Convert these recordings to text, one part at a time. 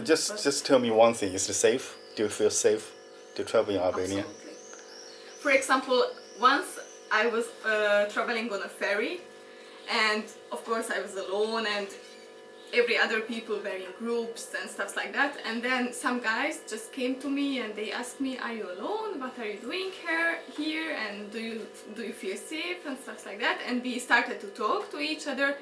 Just tell me one thing. Is it safe? Do you feel safe to travel in Albania? Absolutely. For example, once I was traveling on a ferry, and of course I was alone, and every other people were in groups and stuff like that. And then some guys just came to me and they asked me, "Are you alone? What are you doing here? And do you feel safe?" and stuff like that. And we started to talk to each other.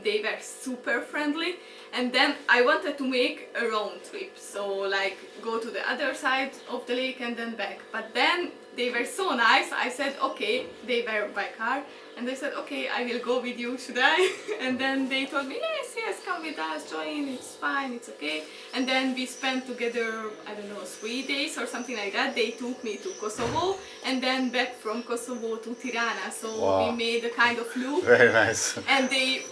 They were super friendly, and then I wanted to make a round trip, so like go to the other side of the lake and then back. But then they were so nice. I said, okay, they were by car, and they said, okay, I will go with you, should I? And then they told me, yes, come with us, join, it's fine, it's okay. And then we spent together, I don't know, 3 days or something like that. They took me to Kosovo, and then back from Kosovo to Tirana. So wow. We made a kind of loop. Very nice. And they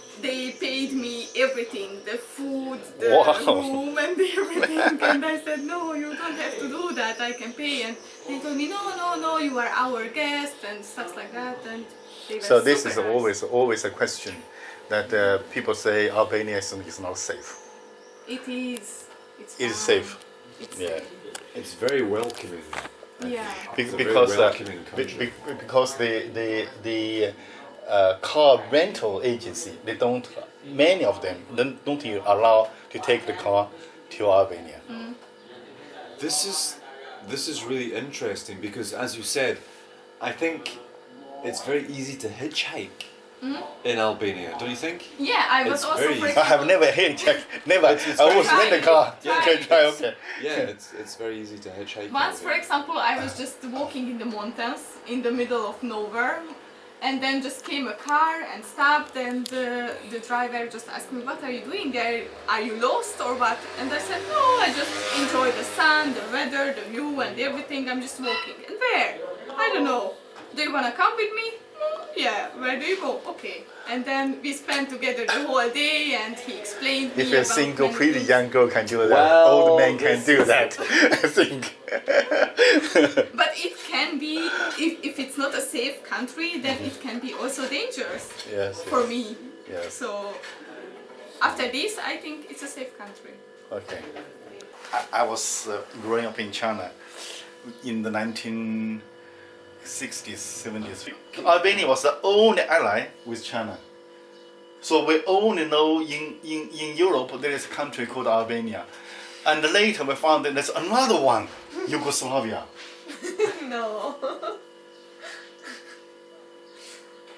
paid me everything, the food, the wow. room and everything. And I said, no, you don't have to do that, I can pay. And they told me, no, you are our guest and stuff like that. And they were so this is nice. always a question that people say Albania is not safe. It is. It's It is fine. safe. It's Yeah. safe. It's very welcoming. Yeah. It's a Because very welcoming country. because the car rental agency, many of them don't allow to take the car to Albania. This is really interesting because, as you said, I think it's very easy to hitchhike in Albania. Don't you think? Yeah, I was It's also very for easy. I have never hitchhiked, never. It's I always very rent a car. Yeah. Okay, try, okay. Yeah, it's very easy to hitchhike. in Once, for Albania. example, I was just walking in the mountains in the middle of nowhere, and then just came a car and stopped, and the driver just asked me, "What are you doing there? Are you lost or what?" And I said, "No, I just enjoy the sun, the weather, the view and everything. I'm just walking." "And where?" "I don't know." "Do you wanna come with me?" "Yeah." "Where do you go?" "Okay." And then we spent together the whole day, and he explained If me a about single, many pretty things. young girl can do that, Well, old man can this do is- that. I think. But it can be, if it's not a safe country, then it can be also dangerous Yes. for yes. me. Yes. So after this, I think it's a safe country. Okay. I was growing up in China in the 1960s, 70s. Albania was the only ally with China. So we only know in Europe there is a country called Albania. And later we found that there's another one, Yugoslavia. No.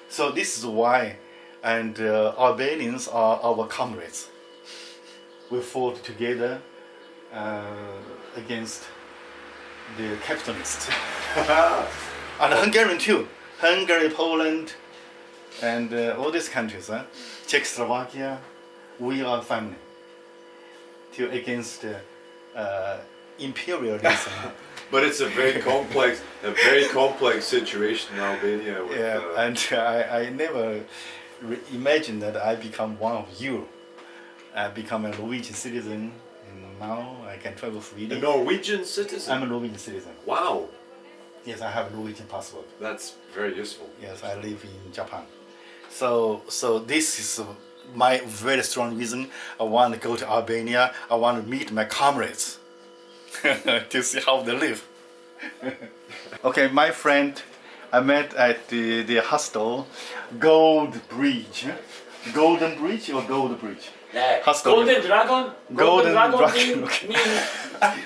So this is why, and Albanians are our comrades. We fought together against the capitalists. And Hungarian too. Hungary, Poland, and all these countries, Czechoslovakia, we are family. Against imperialism. But it's a very complex situation in Albania. With, Yeah, and I never imagined that I become one of you. I become a Norwegian citizen, and now I can travel a freely. Norwegian citizen. I'm a Norwegian citizen. Wow, Yes, I have a Norwegian passport. that's very useful. Yes, I live in Japan. So this is my very strong reason. I want to go to Albania. I want to meet my comrades to see how they live. Okay, my friend, I met at the hostel, Golden Bridge or Gold Bridge? Hostel. Golden Dragon. Golden Dragon Dragon, mean, okay.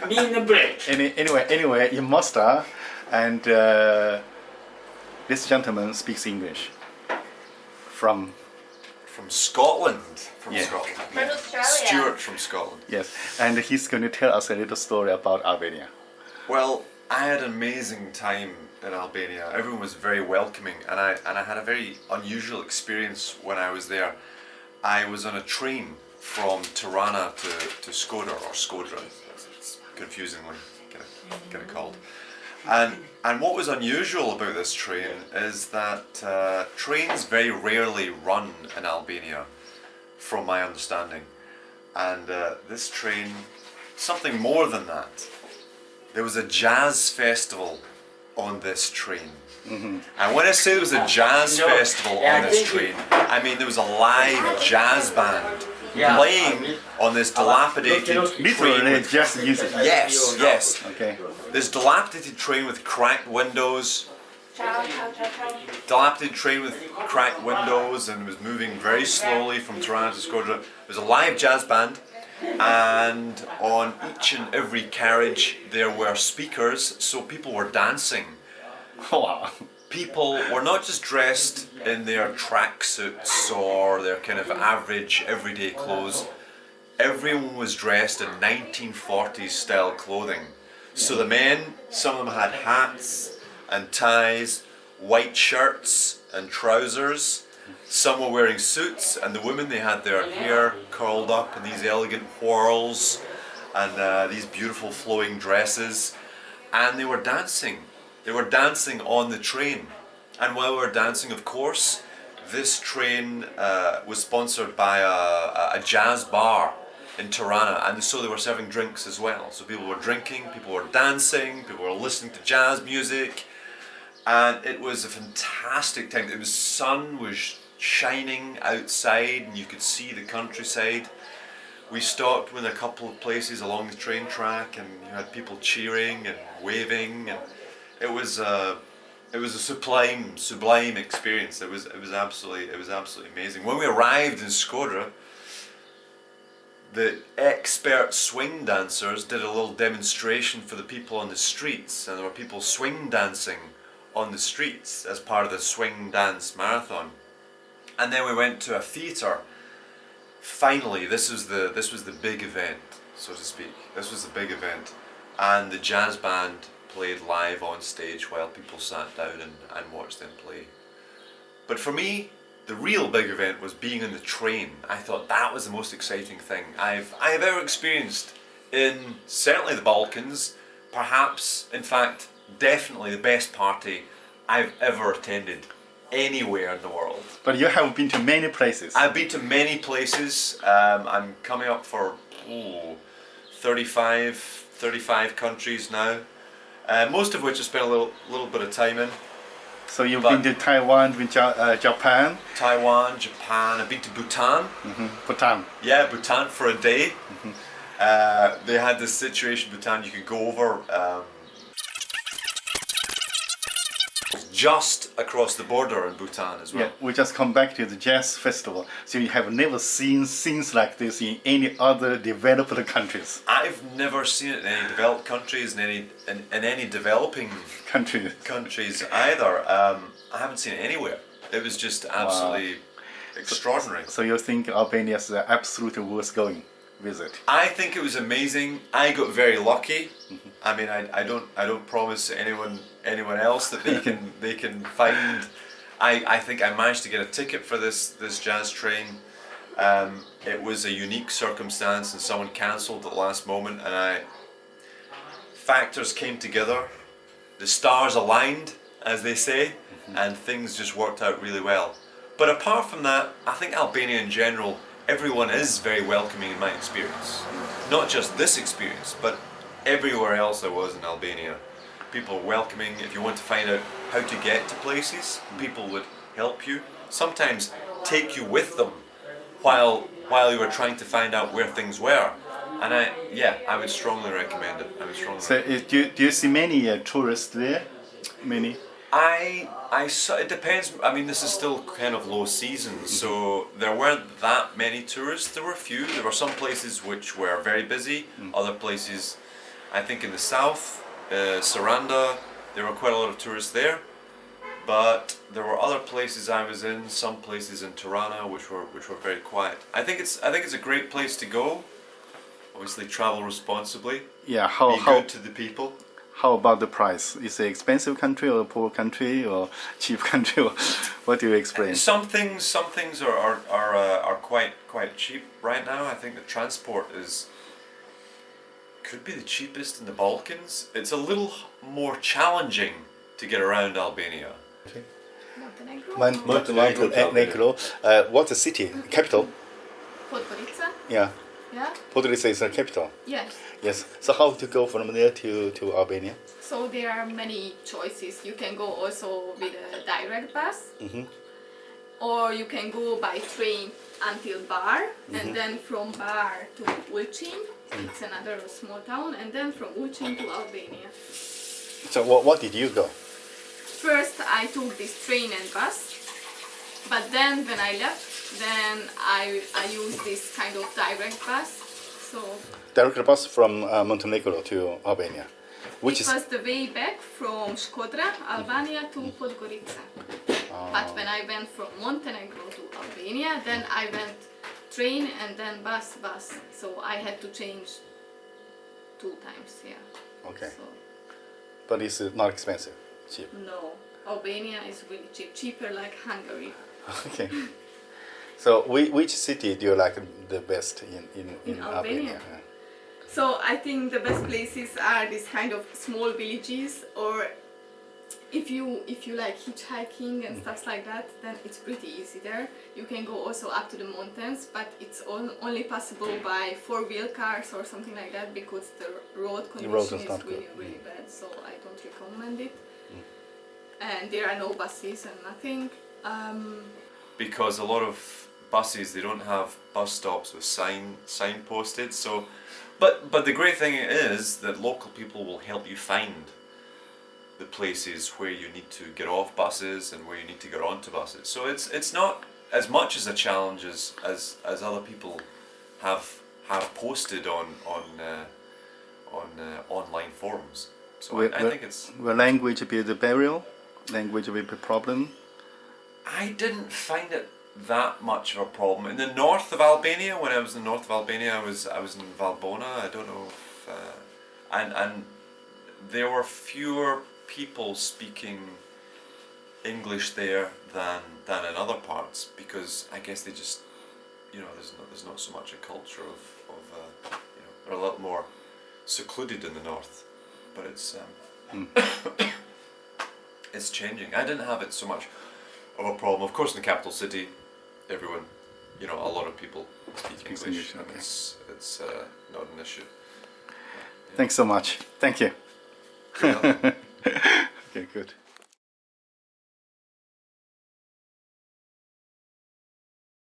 mean the bridge. Anyway, in Mostar, and this gentleman speaks English from Scotland. From Yeah. Scotland. From Australia. Stuart from Scotland. yes, and he's going to tell us a little story about Albania. Well, I had an amazing time in Albania. Everyone was very welcoming, and I had a very unusual experience when I was there. I was on a train from Tirana to Skoda, or Skodra. It's confusing when you get it called. And what was unusual about this train is that trains very rarely run in Albania, from my understanding. And this train, something more than that. There was a jazz festival on this train. And when I say there was a jazz festival on this train, I mean there was a live jazz band playing on this dilapidated Literally train. just music. Yes, yes. Okay. This dilapidated train with cracked windows. Dilapidated train with cracked windows, and was moving very slowly from Tirana to Shkodra. There was a live jazz band, and on each and every carriage there were speakers, so people were dancing. Wow. People were not just dressed in their tracksuits or their kind of average everyday clothes. Everyone was dressed in 1940s style clothing. So the men, some of them had hats and ties, white shirts and trousers. Some were wearing suits, and the women, they had their hair curled up in these elegant whorls and these beautiful flowing dresses, and they were dancing. They were dancing on the train. And while we were dancing, of course, this train was sponsored by a jazz bar in Tirana, and so they were serving drinks as well. So people were drinking, people were dancing, people were listening to jazz music, and it was a fantastic time. The sun was shining outside, and you could see the countryside. We stopped in a couple of places along the train track, and you had people cheering and waving, and it was a sublime experience. It was absolutely amazing. When we arrived in Shkodra, the expert swing dancers did a little demonstration for the people on the streets, and there were people swing dancing on the streets as part of the swing dance marathon. And then we went to a theatre. Finally, this was the big event, so to speak. This was the big event, and the jazz band played live on stage while people sat down and watched them play. But for me, the real big event was being in the train. I thought that was the most exciting thing I have ever experienced in certainly the Balkans, perhaps, in fact, definitely the best party I've ever attended anywhere in the world. But you have been to many places. I've been to many places. I'm coming up for 35 countries now. Most of which I spent a little bit of time in. So you've been to Taiwan, Japan, Taiwan, Japan. I've been to Bhutan. Bhutan. Yeah, Bhutan for a day. They had this situation in Bhutan. You could go over just across the border in Bhutan as well. Yeah, we just come back to the jazz festival. So you have never seen scenes like this in any other developed countries. I've never seen it in any developed countries, in any developing countries either. I haven't seen it anywhere. It was just absolutely extraordinary. So you think Albania is absolutely worth going visit? I think it was amazing. I got very lucky. I mean, I don't promise anyone else that they can find. I think I managed to get a ticket for this jazz train. It was a unique circumstance, and someone cancelled at the last moment, and factors came together. The stars aligned, as they say, and things just worked out really well. But apart from that, I think Albania in general, everyone is very welcoming in my experience. Not just this experience, but everywhere else I was in Albania. People are welcoming. If you want to find out how to get to places, people would help you. Sometimes take you with them while you were trying to find out where things were. And I would strongly recommend it. So do you see many tourists there? Many? It depends. I mean, this is still kind of low season, so there weren't that many tourists. There were a few. There were some places which were very busy. Other places, I think in the south, Saranda, there were quite a lot of tourists there. But there were other places I was in, some places in Tirana, which were very quiet. I think it's a great place to go. Obviously, travel responsibly. Yeah. Be good to the people. How about the price? Is it expensive country or a poor country or cheap country? Or what do you explain? Some things are quite cheap right now. I think the transport could be the cheapest in the Balkans. It's a little more challenging to get around Albania. Montenegro. What's the city? Capital? Podgorica. Yeah. Yeah. Podgorica is the capital. Yes. Yes. So how to go from there to Albania? So there are many choices. You can go also with a direct bus, or you can go by train until Bar, and then from Bar to Ulcin. It's another small town, and then from Ulcin to Albania. So what did you go? First, I took this train and bus, but then when I left, then I used this kind of direct bus. So Direct bus from Montenegro to Albania, which it is was the way back from Shkodra, Albania to Podgorica. But when I went from Montenegro to Albania, then I went train and then bus. So I had to change 2 times, yeah. okay, So, but it's not expensive, cheap. no, Albania is really cheap, cheaper like Hungary. Okay. So which city do you like the best in Albania? Albania? So I think the best places are these kind of small villages, or if you like hitchhiking and stuff like that, then it's pretty easy there. You can go also up to the mountains, but it's only possible by 4-wheel cars or something like that, because the road condition is is not really good. bad. So I don't recommend it. And there are no buses and nothing. Because a lot of buses, they don't have bus stops with sign posted. So, but the great thing is that local people will help you find the places where you need to get off buses and where you need to get onto buses. So it's not as much as a challenge as other people have posted on online forums. So I think it's. Will language be the barrier? Language will be a problem? I didn't find it that much of a problem. In the north of Albania, when I was in the north of Albania, I was in Valbona. I don't know if, and there were fewer people speaking English there than in other parts, because I guess they just, there's not so much a culture of they're a lot more secluded in the north, but it's it's changing. I didn't have it so much of a problem. Of course, in the capital city, everyone, a lot of people speak English, English, and okay. it's not an issue. Thanks so much. Thank you. You're welcome. Okay, good.